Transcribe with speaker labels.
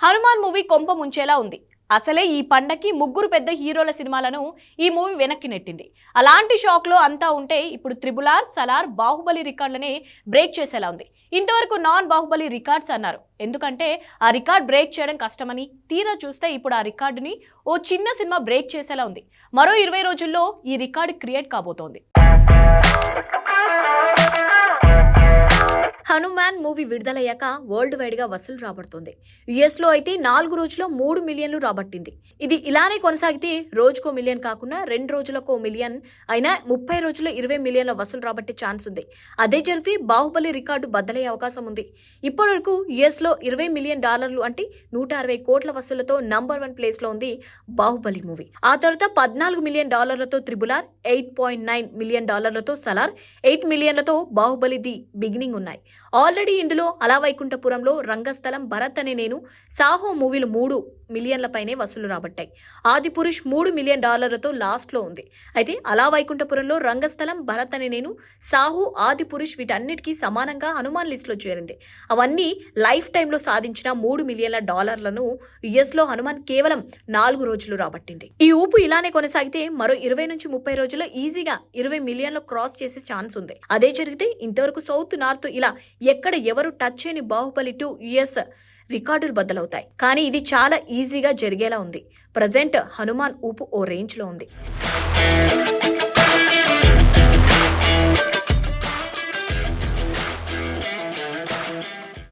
Speaker 1: Hanuman movie కొంప ముంచేలా ఉంది. అసలే ఈ పండకి ముగ్గురు పెద్ద హీరోల సినిమాలను ఈ మూవీ వెనక్కి నెట్టింది. అలాంటి షాక్ లో అంతా ఉంటే ఇప్పుడు త్రిబుల్ ఆర్, సలార్, బాహుబలి రికార్డులనే బ్రేక్ చేసేలా ఉంది. ఇంతవరకు నాన్ బాహుబలి రికార్డ్స్ అన్నారు, ఎందుకంటే ఆ రికార్డ్ బ్రేక్ చేయడం కష్టమని. తీరా చూస్తే ఇప్పుడు ఆ రికార్డుని ఓ చిన్న సినిమా బ్రేక్ చేసేలా ఉంది. మరో 20 రోజుల్లో ఈ రికార్డు క్రియేట్ కాబోతోంది. హనుమాన్ మూవీ విడుదలయ్యాక వరల్డ్ వైడ్ గా వసూలు రాబడుతుంది. యుఎస్ లో అయితే 4 రోజుల్లో 3 మిలియన్లు రాబట్టింది. ఇది ఇలానే కొనసాగితే రోజుకో మిలియన్ కాకుండా 2 రోజులకు మిలియన్ అయినా 30 రోజుల్లో 20 మిలియన్ల వసూలు రాబట్టే ఛాన్స్ ఉంది. అదే జరిగితే బాహుబలి రికార్డు బద్దలయ్యే అవకాశం ఉంది. ఇప్పటివరకు యుఎస్ లో $20 మిలియన్ అంటే 160 కోట్ల వసూళ్లతో నంబర్ 1 ప్లేస్ లో ఉంది బాహుబలి మూవీ. ఆ తర్వాత $14 million triple R, $8.9 million Salaar, 8 మిలియన్లతో బాహుబలి ది బిగినింగ్ ఉన్నాయి. ఆల్రెడీ ఇందులో అలా వైకుంఠపురంలో, రంగస్థలం, భరత్ అనే నేను, సాహో మూవీలు 3 మిలియన్ల పైనే వసూలు రాబట్టాయి. ఆది పురుష్ $3 మిలియన్ లాస్ట్ లో ఉంది. అయితే అలా వైకుంఠపురంలో, రంగస్థలం, భరత్ అనే నేను, సాహో, ఆది పురుష్ వీటన్నిటికీ సమానంగా హనుమాన్ లిస్ట్ లో చేరింది. అవన్నీ లైఫ్ టైంలో సాధించిన $3 మిలియన్ల యుఎస్ లో హనుమాన్ కేవలం 4 రోజులు రాబట్టింది. ఈ ఊపు ఇలానే కొనసాగితే మరో 20 నుంచి 30 రోజుల్లో ఈజీగా 20 మిలియన్లు క్రాస్ చేసే ఛాన్స్ ఉంది. అదే జరిగితే ఇంతవరకు సౌత్, నార్త్ ఇలా ఎక్కడ ఎవరు టచ్ చేయని బాహుబలి 2 యుఎస్ రికార్డులు బద్దలవుతాయి. కానీ ఇది చాలా ఈజీగా జరిగేలా ఉంది. ప్రజెంట్ హనుమాన్ ఊపు ఓ రేంజ్ లో ఉంది.